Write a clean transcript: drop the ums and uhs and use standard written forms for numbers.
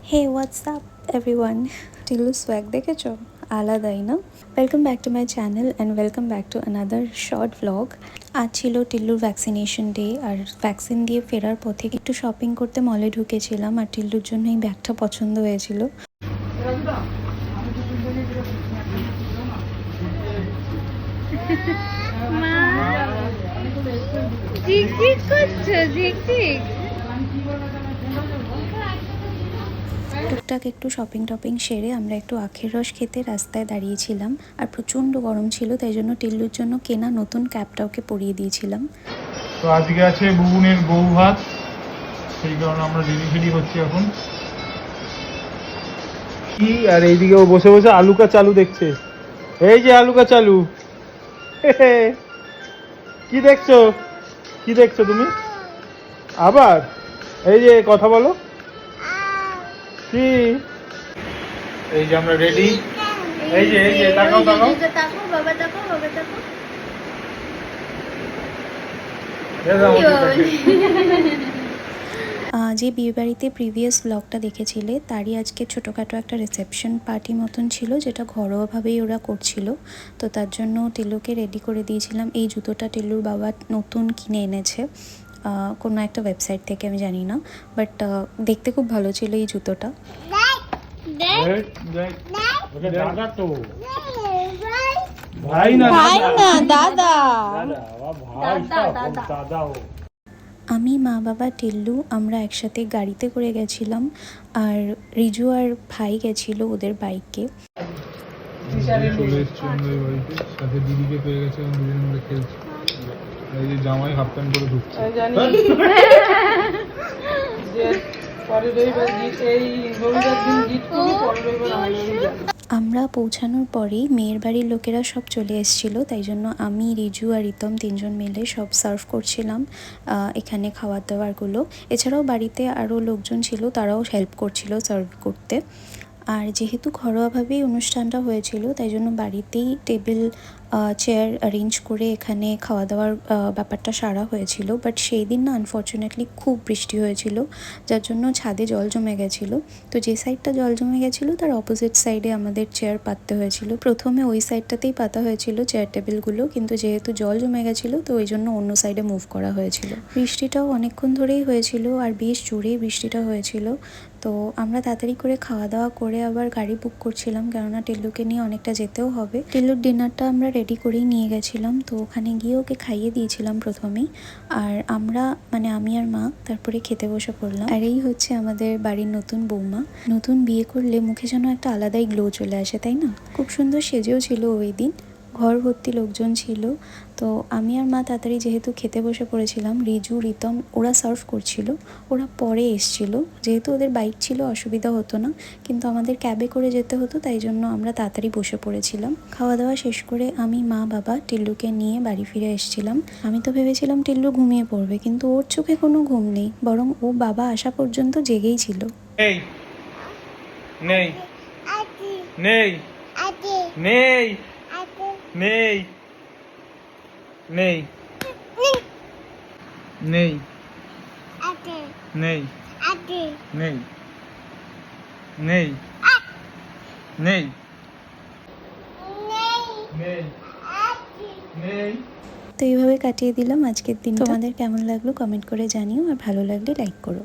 হে WhatsApp everyone, Tillu swag দেখেছো? আলাদাই না? Welcome back to my channel and welcome back to another short vlog. আজ ছিল টিল্লুর ভ্যাকসিনেশন ডে, আর vaccine দিয়ে ফেরার পথে একটু শপিং করতে মলে ঢুকেছিলাম, আর টিল্লুর জন্য এই ব্যাগটা পছন্দ হয়েছিল। টুকটাক একটু শপিং টপিং সেরে আমরা একটু আখের রস খেতে রাস্তায় দাঁড়িয়েছিলাম, আর প্রচণ্ড গরম ছিল, তাই জন্য টিল্লুর জন্য কেনা নতুন ক্যাপটা ওকে পরিয়ে দিয়েছিলাম। তো আজকে আছে বুবুনের বউ ভাত, সেই কারণে আমরা রেডি হচ্ছি এখন। কি আর এইদিকে ও বসে বসে আলুকা চালু দেখছে। এই যে আলুকা চালু, কি দেখছো? কি দেখছো তুমি? আবার এই যে কথা বলো। কি এই যে আমরা রেডি। এই যে তাকাও তাকাও বাবা, তাকাও বাবা, তাকাও। যে বিয়েবাড়িতে প্রিভিয়াস ব্লগটা দেখেছিলে তারই আজকে ছোটোখাটো একটা রিসেপশন পার্টি মতন ছিল, যেটা ঘরোয়াভাবেই ওরা করছিল। তো তার জন্য টিল্লুকে রেডি করে দিয়েছিলাম। এই জুতোটা টিল্লুর বাবা নতুন কিনে এনেছে কোনো একটা ওয়েবসাইট থেকে, আমি জানি না, বাট দেখতে খুব ভালো ছিল এই জুতোটা। ভাই না দাদা। দাদা। আমি, মা, বাবা, টিল্লু আমরা একসাথে গাড়িতে করে গেছিলাম, আর রিজু আর ভাই গেছিল ওদের বাইকে। চলে এসছি আমরা এই বাড়িতে, সাথে দিদিকে পেয়ে গেছে এবং দুজন মিলে খেলছি। এই যে জামাই হাফ প্যান্ট পরে ঢুকছে। আমরা পৌঁছানোর পরেই মেয়ের বাড়ির লোকেরা সব চলে এসেছিলো, তাই জন্য আমি, রিজু আর রিতম তিনজন মিলে সব সার্ভ করছিলাম এখানে খাবার দাবারগুলো। এছাড়াও বাড়িতে আরও লোকজন ছিল, তারাও হেল্প করছিল সার্ভ করতে। আর যেহেতু ঘরোয়াভাবেই অনুষ্ঠানটা হয়েছিল, তাই জন্য বাড়িতেই টেবিল চেয়ার অ্যারেঞ্জ করে এখানে খাওয়া দাওয়ার ব্যাপারটা সারা হয়েছিল। বাট সেই দিন না আনফর্চুনেটলি খুব বৃষ্টি হয়েছিল, যার জন্য ছাদে জল জমে গেছিলো। তো যে সাইডটা জল জমে গেছিলো তার অপোজিট সাইডে আমাদের চেয়ার পাততে হয়েছিল। প্রথমে ওই সাইডটাতেই পাতা হয়েছিল চেয়ার টেবিলগুলো, কিন্তু যেহেতু জল জমে গেছিলো তো ওই জন্য অন্য সাইডে মুভ করা হয়েছিল। বৃষ্টিটাও অনেকক্ষণ ধরেই হয়েছিল, আর বেশ জোরেই বৃষ্টিটা হয়েছিল। তো আমরা তাড়াতাড়ি করে খাওয়া দাওয়া করে আবার গাড়ি বুক করছিলাম, কেননা টিল্লুকে নিয়ে অনেকটা যেতেও হবে। টিল্লুর ডিনারটা আমরা রেডি করেই নিয়ে গেছিলাম, তো ওখানে গিয়ে ওকে খাইয়ে দিয়েছিলাম প্রথমেই। আর আমরা মানে আমি আর মা তারপরে খেতে বসে পড়লাম। আর এই হচ্ছে আমাদের বাড়ির নতুন বৌমা। নতুন বিয়ে করলে মুখে যেন একটা আলাদাই গ্লো চলে আসে, তাই না? খুব সুন্দর সেজেও ছিল ওই দিন, ঘর ভর্তি লোকজন ছিল। তো আমি আর মা তাড়াতাড়ি যেহেতু খেতে বসে পড়েছিলাম, রিজু, রিতম ওরা সার্ভ করছিল, ওরা পরে এসছিল। যেহেতু ওদের বাইক ছিল অসুবিধা হতো না, কিন্তু আমাদের ক্যাবে করে যেতে হতো, তাই জন্য আমরা তাড়াতাড়ি বসে পড়েছিলাম। খাওয়া দাওয়া শেষ করে আমি, মা, বাবা টিল্লুকে নিয়ে বাড়ি ফিরে এসেছিলাম। আমি তো ভেবেছিলাম টিল্লু ঘুমিয়ে পড়বে, কিন্তু ওর চোখে কোনো ঘুম নেই, বরং ও বাবা আসা পর্যন্ত জেগেই ছিল। নেই নেই নেই নেই নেই নেই নেই নেই নেই নেই নেই নেই নেই। তো এইভাবে কাটিয়ে দিলাম আজকের দিন। তোমাদের কেমন লাগলো কমেন্ট করে জানিও, আর ভালো লাগলে লাইক করো।